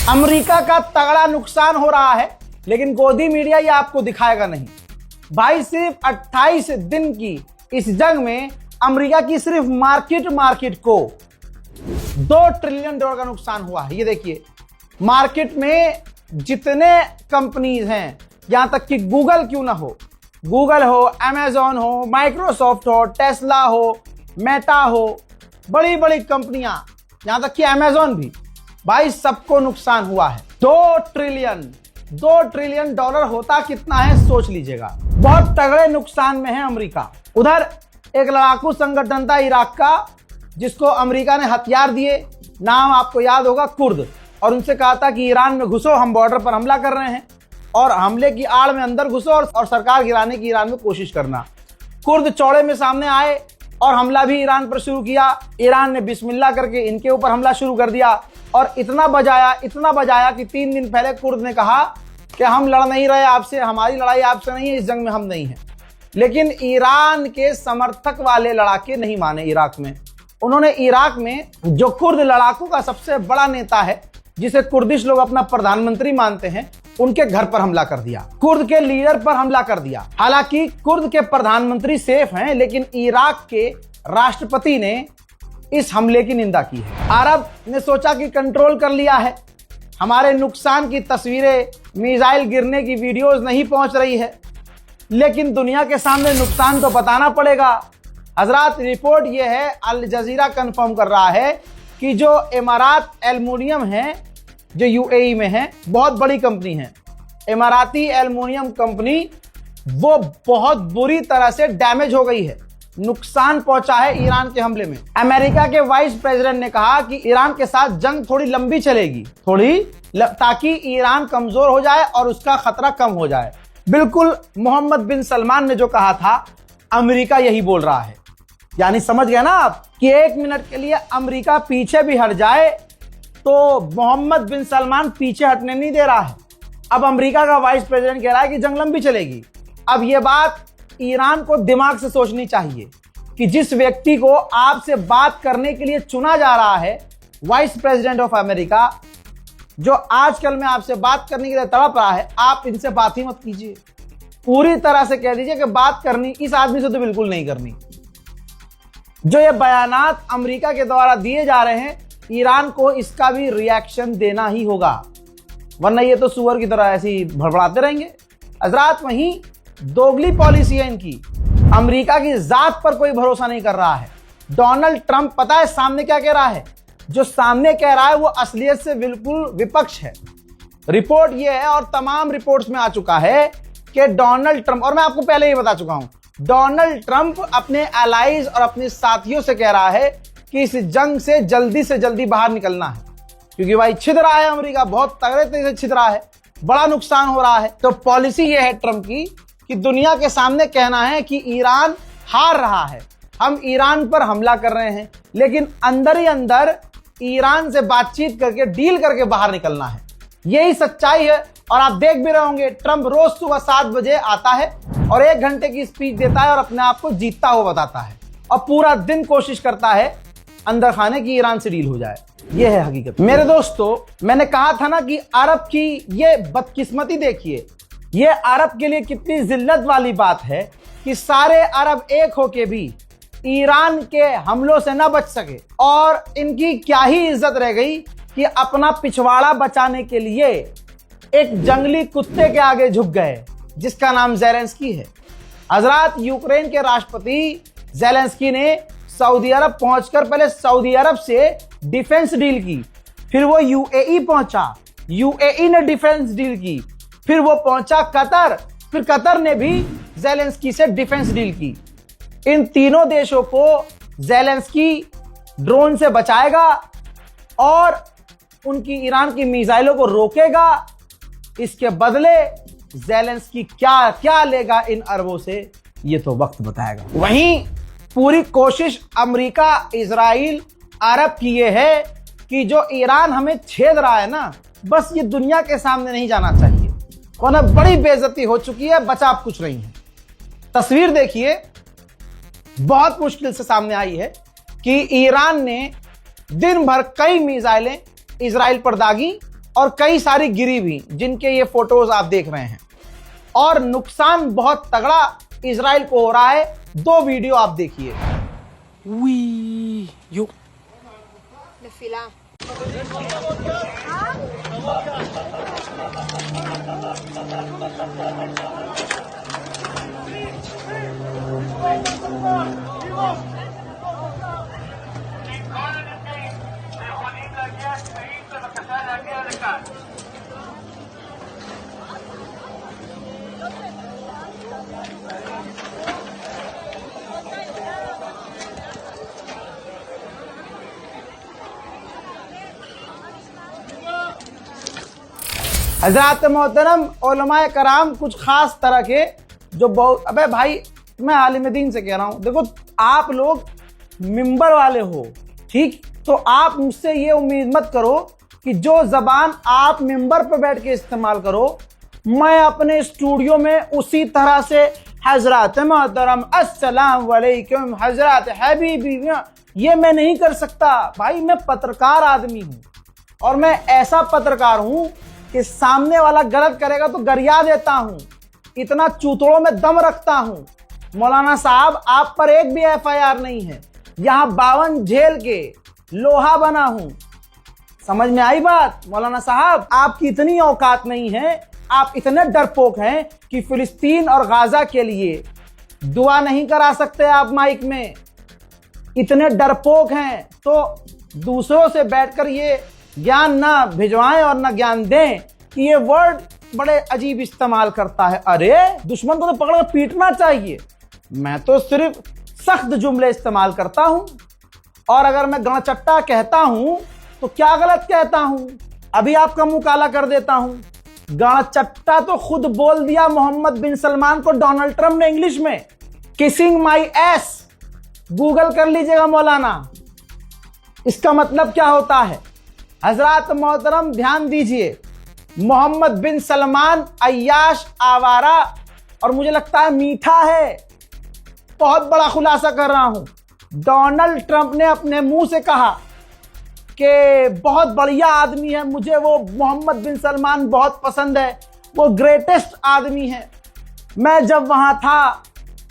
America का तगड़ा नुकसान हो रहा है, लेकिन गोदी मीडिया ये आपको दिखाएगा नहीं। भाई सिर्फ 28 दिन की इस जंग में अमेरिका की सिर्फ मार्केट को $2 ट्रिलियन का नुकसान हुआ है। ये देखिए, मार्केट में जितने कंपनीज हैं, यहां तक कि गूगल क्यों ना हो, गूगल हो, अमेजॉन हो, माइक्रोसॉफ्ट हो, टेस्ला हो, मेटा हो, बड़ी बड़ी कंपनियां, यहां तक कि अमेजॉन भी, भाई सबको नुकसान हुआ है। $2 ट्रिलियन होता कितना है सोच लीजिएगा। बहुत तगड़े नुकसान में है अमेरिका। उधर एक लड़ाकू संगठन था इराक का, जिसको अमेरिका ने हथियार दिए, नाम आपको याद होगा, कुर्द, और उनसे कहा था कि ईरान में घुसो, हम बॉर्डर पर हमला कर रहे हैं, और हमले की आड़ में अंदर घुसो और सरकार गिराने की ईरान में कोशिश करना। कुर्द चौड़े में सामने आए और हमला भी ईरान पर शुरू किया। ईरान ने बिस्मिल्लाह करके इनके ऊपर हमला शुरू कर दिया और इतना बजाया कि 3 दिन पहले कुर्द ने कहा कि हम लड़ नहीं रहे आपसे, हमारी लड़ाई आपसे नहीं है, इस जंग में हम नहीं हैं। लेकिन ईरान के समर्थक वाले लड़ाके नहीं माने इराक में। उन्होंने इराक में जो कुर्द लड़ाकू का सबसे बड़ा नेता है, जिसे कुर्दिश लोग अपना प्रधानमंत्री मानते हैं, उनके घर पर हमला कर दिया, कुर्द के लीडर पर हमला कर दिया। हालांकि कुर्द के प्रधानमंत्री सेफ हैं, लेकिन इराक के राष्ट्रपति ने इस हमले की निंदा की है। अरब ने सोचा कि कंट्रोल कर लिया है, हमारे नुकसान की तस्वीरें, मिसाइल गिरने की वीडियोस नहीं पहुंच रही है, लेकिन दुनिया के सामने नुकसान तो बताना पड़ेगा। हजरात, रिपोर्ट यह है, अल जजीरा कंफर्म कर रहा है कि जो इमारात एल्युमिनियम है, जो यूएई में है, बहुत बड़ी कंपनी है, इमाराती एल्युमिनियम कंपनी, वो बहुत बुरी तरह से डैमेज हो गई है, नुकसान पहुंचा है ईरान के हमले में। अमेरिका के वाइस प्रेसिडेंट ने कहा कि ईरान के साथ जंग थोड़ी लंबी चलेगी, ताकि ईरान कमजोर हो जाए और उसका खतरा कम हो जाए। बिल्कुल मोहम्मद बिन सलमान ने जो कहा था, अमेरिका यही बोल रहा है। यानी समझ गए ना आप कि 1 मिनट के लिए अमेरिका पीछे भी हट जाए तो मोहम्मद बिन सलमान पीछे हटने नहीं दे रहा है। अब अमेरिका का वाइस प्रेसिडेंट कह रहा है कि जंग लंबी चलेगी। अब यह बात ईरान को दिमाग से सोचनी चाहिए कि जिस व्यक्ति को आपसे बात करने के लिए चुना जा रहा है, वाइस प्रेसिडेंट ऑफ अमेरिका, जो आजकल में आपसे बात करने के लिए तड़प रहा है, आप इनसे बात ही मत कीजिए। पूरी तरह से कह दीजिए कि बात करनी इस आदमी से तो बिल्कुल नहीं करनी। जो ये बयानात अमेरिका के द्वारा दिए जा रहे हैं, ईरान को इसका भी रिएक्शन देना ही होगा, वरना ये तो सुअर की तरह ऐसे ही भड़बड़ाते रहेंगे। हजरात, वहीं दोगली पॉलिसी है इनकी, अमेरिका की जात पर कोई भरोसा नहीं कर रहा है। डोनाल्ड ट्रंप पता है सामने क्या कह रहा है? जो सामने कह रहा है वो असलियत से बिल्कुल विपक्ष है। रिपोर्ट ये है, और तमाम रिपोर्ट्स में आ चुका है कि डोनाल्ड ट्रंप, और मैं आपको पहले ही बता चुका हूं, डोनाल्ड ट्रंप अपने एलाइज और अपने साथियों से कह रहा है कि इस जंग से जल्दी बाहर निकलना है, क्योंकि भाई छिद रहा है अमेरिका, बहुत तगड़े तरीके से छिद रहा है, बड़ा नुकसान हो रहा है। तो पॉलिसी ये है ट्रंप की कि दुनिया के सामने कहना है कि ईरान हार रहा है, हम ईरान पर हमला कर रहे हैं, लेकिन अंदर ही अंदर ईरान से बातचीत करके, डील करके बाहर निकलना है। यही सच्चाई है। और आप देख भी रहे होंगे, ट्रंप रोज सुबह 7 बजे आता है और 1 घंटे की स्पीच देता है और अपने आप को जीतता हुआ बताता है, और पूरा दिन कोशिश करता है अंदर खाने की ईरान से डील हो जाए। यह है हकीकत। मेरे दोस्तों, मैंने कहा था ना कि अरब की ये बदकिस्मती देखिए, ये अरब के लिए कितनी जिल्लत वाली बात है कि सारे अरब एक होके भी ईरान के हमलों से न बच सके, और इनकी क्या ही इज्जत रह गई कि अपना पिछवाड़ा बचाने के लिए एक जंगली कुत्ते के आगे झुक गए, जिसका नाम ज़ेलेंस्की है। हजरात, यूक्रेन के राष्ट्रपति ज़ेलेंस्की ने सऊदी अरब पहुंचकर पहले सऊदी अरब से डिफेंस डील की, फिर वो यूएई पहुंचा, यूएई ने डिफेंस डील की, फिर वो पहुंचा कतर, फिर कतर ने भी ज़ेलेंस्की से डिफेंस डील की। इन तीनों देशों को ज़ेलेंस्की ड्रोन से बचाएगा और उनकी ईरान की मिसाइलों को रोकेगा। इसके बदले ज़ेलेंस्की क्या क्या लेगा इन अरबों से, ये तो वक्त बताएगा। वहीं पूरी कोशिश अमेरिका, इजराइल, अरब की ये है कि जो ईरान हमें छेद रहा है ना, बस ये दुनिया के सामने नहीं जाना चाहिए, वरना बड़ी बेइज्जती हो चुकी है, बचा अब कुछ नहीं है। तस्वीर देखिए, बहुत मुश्किल से सामने आई है कि ईरान ने दिन भर कई मिसाइलें इजराइल पर दागी और कई सारी गिरी भी, जिनके ये फोटोज आप देख रहे हैं। और नुकसान बहुत तगड़ा इजराइल को हो रहा है। 2 वीडियो आप देखिए। नफीला हजरात मोहतरम उलमाए कराम, कुछ खास तरह के जो बहुत, अबे भाई मैं आलिम दीन से कह रहा हूं, देखो आप लोग मिंबर वाले हो, ठीक, तो आप मुझसे ये उम्मीद मत करो कि जो जबान आप मिंबर पर बैठ के इस्तेमाल करो, मैं अपने स्टूडियो में उसी तरह से हजरात मोहतरम अस्सलाम वालेकुम हजरात हबीबी, ये मैं नहीं कर सकता भाई। मैं पत्रकार आदमी हूं और मैं ऐसा पत्रकार हूं कि सामने वाला गलत करेगा तो गरिया देता हूं, इतना चूतड़ों में दम रखता हूं। मौलाना साहब, आप पर एक भी FIR नहीं है, यहां 52 झेल के लोहा बना हूं। समझ में आई बात? मौलाना साहब, आपकी इतनी औकात नहीं है, आप इतने डरपोक हैं कि फिलिस्तीन और गाजा के लिए दुआ नहीं करा सकते आप माइक में। इतने डरपोक हैं तो दूसरों से बैठकर ये ज्ञान ना भिजवाएं और ना ज्ञान दें कि ये वर्ड बड़े अजीब इस्तेमाल करता है। अरे दुश्मन को तो पकड़कर पीटना चाहिए, मैं तो सिर्फ सख्त जुमले इस्तेमाल करता हूं। और अगर मैं गणचट्टा कहता हूं तो क्या गलत कहता हूं? अभी आपका मुंह काला कर देता हूं। गणचट्टा तो खुद बोल दिया मोहम्मद बिन सलमान को डोनाल्ड ट्रंप ने इंग्लिश में, किसिंग माई एस। गूगल कर लीजिएगा मौलाना, इसका मतलब क्या होता है। हजरात मोहतरम ध्यान दीजिए, मोहम्मद बिन सलमान अय्याश, आवारा और मुझे लगता है मीठा है। बहुत बड़ा खुलासा कर रहा हूं, डोनाल्ड ट्रंप ने अपने मुंह से कहा कि बहुत बढ़िया आदमी है, मुझे वो मोहम्मद बिन सलमान बहुत पसंद है, वो ग्रेटेस्ट आदमी है। मैं जब वहां था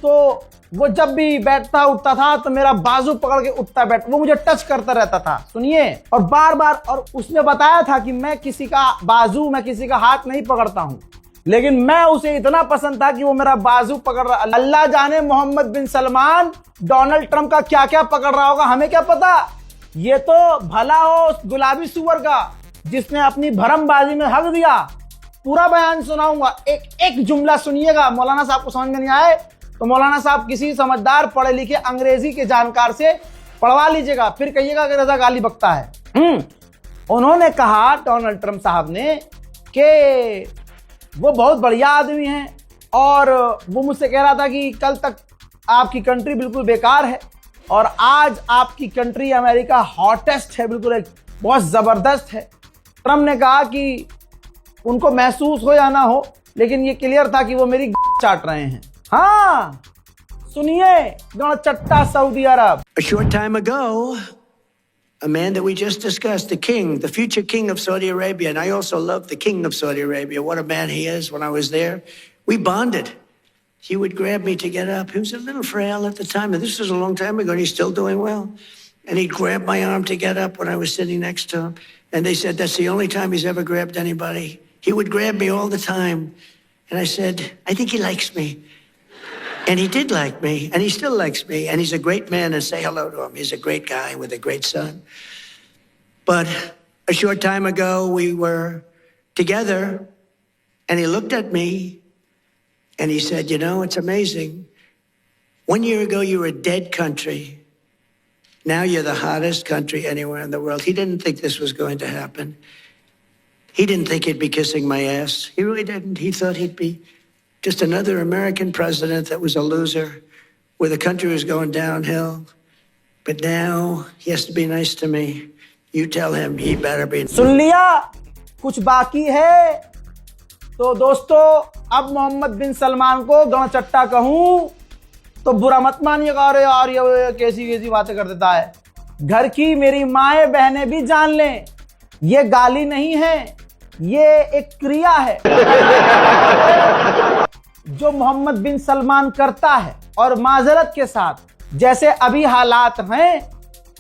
तो वो जब भी बैठता उठता था तो मेरा बाजू पकड़ के उठता बैठता, वो मुझे टच करता रहता था, सुनिए, और बार बार। और उसने बताया था कि मैं किसी का बाजू, मैं किसी का हाथ नहीं पकड़ता हूं, लेकिन मैं उसे इतना पसंद था कि वो मेरा बाजू पकड़ रहा। अल्लाह जाने मोहम्मद बिन सलमान डोनाल्ड ट्रंप का क्या क्या पकड़ रहा होगा, हमें क्या पता। ये तो भला हो उस गुलाबी सुअर का जिसने अपनी भरमबाजी में हक दिया। पूरा बयान सुनाऊंगा, एक एक जुमला सुनिएगा। मौलाना साहब को समझ में नहीं आए तो मौलाना साहब किसी समझदार पढ़े लिखे अंग्रेजी के जानकार से पढ़वा लीजिएगा, फिर कहिएगा कि रजा गाली बकता है। उन्होंने कहा, डोनाल्ड ट्रंप साहब ने, कि वो बहुत बढ़िया आदमी हैं और वो मुझसे कह रहा था कि कल तक आपकी कंट्री बिल्कुल बेकार है और आज आपकी कंट्री अमेरिका हॉटेस्ट है, बिल्कुल एक बहुत जबरदस्त है। ट्रंप ने कहा कि उनको महसूस हो या ना हो, लेकिन ये क्लियर था कि वो मेरी चाट रहे हैं। हाँ सुनिए, गणचट्टा सऊदी अरब। A short time ago, a man that we just discussed, the king, the future king of Saudi Arabia, and I also love the king of Saudi Arabia. What a man he is. When I was there, we bonded. He would grab me to get up. He was a little frail at the time, and this was a long time ago, and he's still doing well. And he'd grab my arm to get up when I was sitting next to him. And they said that's the only time he's ever grabbed anybody. He would grab me all the time. And I said, I think he likes me. And he did like me, and he still likes me, and he's a great man, and say hello to him. He's a great guy with a great son. But a short time ago, we were together, and he looked at me, and he said, you know, it's amazing. 1 year ago, you were a dead country. Now you're the hottest country anywhere in the world. He didn't think this was going to happen. He didn't think he'd be kissing my ass. He really didn't. He thought he'd be just another American president that was a loser, where the country was going downhill. But now he has to be nice to me. You tell him he better be. सुन लिया, कुछ बाकी है। तो दोस्तों, अब मोहम्मद बिन सलमान को गणचट्टा कहूं तो बुरा मत मानिएगा। अरे यार ये कैसी कैसी बातें कर देता है। घर की मेरी माएँ बहनें भी जान लें, ये गाली नहीं है, ये एक क्रिया है जो मोहम्मद बिन सलमान करता है। और माजरत के साथ जैसे अभी हालात हैं,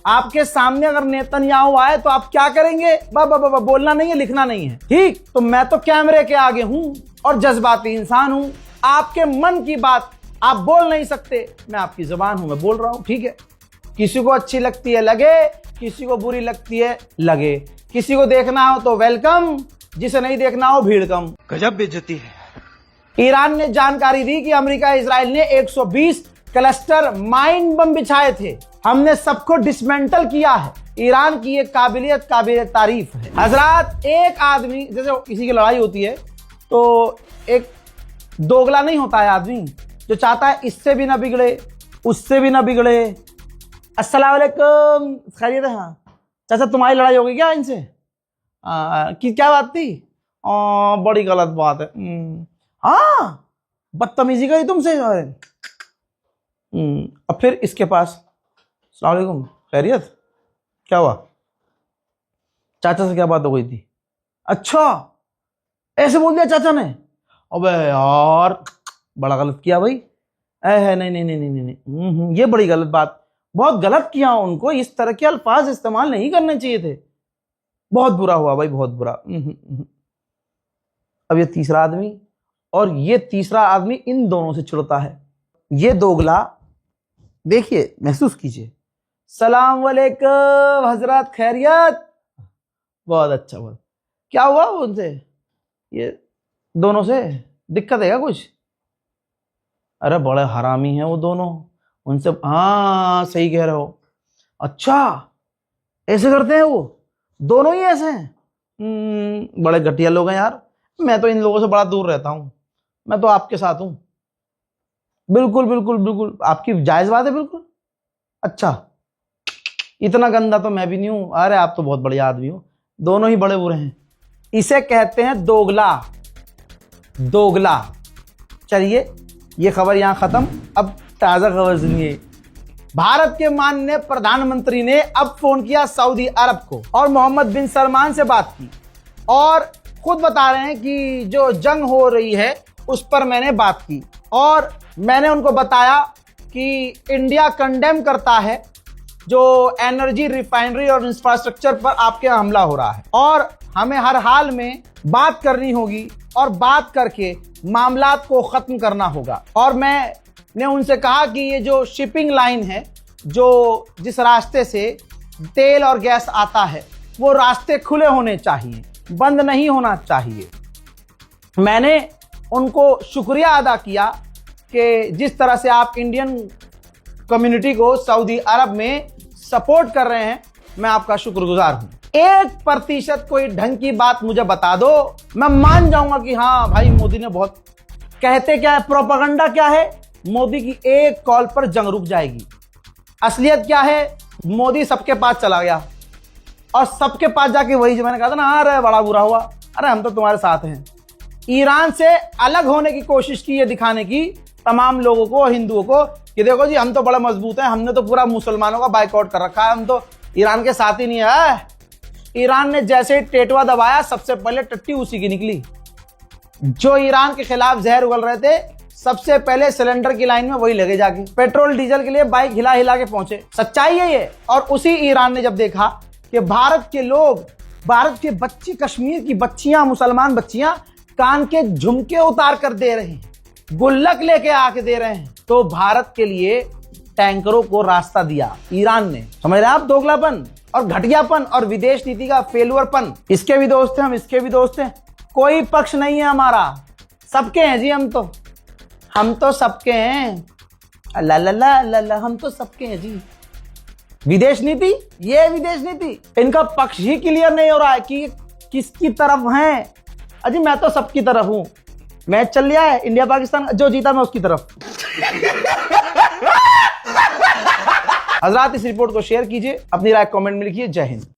आपके सामने अगर नेतन्याहू आए तो आप क्या करेंगे? बोलना नहीं है, लिखना नहीं है, ठीक? तो मैं तो कैमरे के आगे हूं और जज्बाती इंसान हूं। आपके मन की बात आप बोल नहीं सकते, मैं आपकी जुबान हूं, मैं बोल रहा हूं, ठीक है? किसी को अच्छी लगती है लगे, किसी को बुरी लगती है लगे, किसी को देखना हो तो वेलकम, जिसे नहीं देखना हो भीड़ कम। गजब बेइज्जती है। ईरान ने जानकारी दी कि अमेरिका इजराइल ने 120 क्लस्टर माइन बम बिछाए थे। हमने सबको डिसमेंटल किया है। ईरान की एक काबिलियत तारीफ है। हजरात, एक आदमी, जैसे किसी की लड़ाई होती है तो एक दोगला नहीं होता है आदमी जो चाहता है इससे भी ना बिगड़े, उससे भी ना बिगड़े। अस्सलाम वालेकुम, खैरियत है? हाँ चाचा, तुम्हारी लड़ाई हो गई क्या इनसे? कि क्या बात थी? बड़ी गलत बात है। हाँ, बदतमीजी करी तुमसे। अब फिर इसके पास, अस्सलाम वालेकुम, खैरियत? क्या हुआ? चाचा से क्या बात हो गई थी? अच्छा, ऐसे बोल दिया चाचा ने? अबे यार, बड़ा गलत किया भाई। नहीं नहीं नहीं नहीं नहीं, नहीं। ये बड़ी गलत बात, बहुत गलत किया। उनको इस तरह के अल्फाज इस्तेमाल नहीं करने चाहिए थे। बहुत बुरा हुआ भाई, बहुत बुरा। अब ये तीसरा आदमी, और ये तीसरा आदमी इन दोनों से चिढ़ता है। ये दोगला, देखिए, महसूस कीजिए। सलाम वालेकुम हजरत, खैरियत? बहुत अच्छा, बहुत। क्या हुआ उनसे? ये दोनों से दिक्कत है क्या कुछ? अरे बड़े हरामी हैं वो दोनों, उनसे। हाँ सही कह रहे हो। अच्छा, ऐसे करते हैं वो दोनों ही ऐसे हैं? बड़े घटिया लोग हैं यार। मैं तो इन लोगों से बड़ा दूर रहता हूं। मैं तो आपके साथ हूं। बिल्कुल बिल्कुल बिल्कुल, आपकी जायज बात है, बिल्कुल। अच्छा, इतना गंदा तो मैं भी नहीं हूं। अरे आप तो बहुत बढ़िया आदमी हो। दोनों ही बड़े बुरे हैं। इसे कहते हैं दोगला। दोगला। चलिए, ये खबर यहां खत्म। अब ताजा खबर सुनिए। भारत के माननीय प्रधानमंत्री ने अब फोन किया सऊदी अरब को और मोहम्मद बिन सलमान से बात की, और खुद बता रहे हैं कि जो जंग हो रही है उस पर मैंने बात की, और मैंने उनको बताया कि इंडिया कंडेम करता है जो एनर्जी, रिफाइनरी और इंफ्रास्ट्रक्चर पर आपके हमला हो रहा है, और हमें हर हाल में बात करनी होगी और बात करके मामलात को खत्म करना होगा। और मैंने उनसे कहा कि ये जो शिपिंग लाइन है, जो जिस रास्ते से तेल और गैस आता है, वो रास्ते खुले होने चाहिए, बंद नहीं होना चाहिए। मैंने उनको शुक्रिया अदा किया कि जिस तरह से आप इंडियन कम्युनिटी को सऊदी अरब में सपोर्ट कर रहे हैं, मैं आपका शुक्रगुजार हूं। 1% कोई ढंग की बात मुझे बता दो, मैं मान जाऊंगा कि हाँ भाई मोदी ने बहुत। कहते क्या है, प्रोपेगेंडा क्या है? मोदी की एक कॉल पर जंग रुक जाएगी। असलियत क्या है? मोदी सबके पास चला गया और सबके पास जाके वही जो मैंने कहा था ना, अरे बड़ा बुरा हुआ, अरे हम तो तुम्हारे साथ हैं। ईरान से अलग होने की कोशिश की, ये दिखाने की तमाम लोगों को, हिंदुओं को, कि देखो जी हम तो बड़ा मजबूत हैं, हमने तो पूरा मुसलमानों का बाइकआउट कर रखा है, हम तो ईरान के साथ ही नहीं है। ईरान ने जैसे ही टेटवा दबाया, सबसे पहले टट्टी उसी की निकली। जो ईरान के खिलाफ जहर उगल रहे थे, सबसे पहले सिलेंडर की लाइन में वही लगे जाके, पेट्रोल डीजल के लिए बाइक हिला हिला के पहुंचे। सच्चाई है ये। और उसी ईरान ने जब देखा कि भारत के लोग, भारत के बच्चे, कश्मीर की बच्चियां, मुसलमान बच्चियां कान के झुमके उतार कर दे रहे हैं, गुल्लक लेके आके दे रहे हैं, तो भारत के लिए टैंकरों को रास्ता दिया ईरान ने। समझ रहे हैं आप? दोगलापन और घटियापन और विदेश नीति का फेलुअरपन। इसके भी दोस्त हैं हम, इसके भी दोस्त हैं। कोई पक्ष नहीं है हमारा, सबके हैं जी हम तो सबके हैं। अल्लाह ला ला ला, हम तो सबके हैं जी। विदेश नीति, ये विदेश नीति, इनका पक्ष ही क्लियर नहीं हो रहा है कि किसकी तरफ हैं। अजी मैं तो सबकी तरफ हूं। मैच चल रहा है इंडिया पाकिस्तान, जो जीता मैं उसकी तरफ। हजरात, इस रिपोर्ट को शेयर कीजिए, अपनी राय कमेंट में लिखिए। जय हिंद।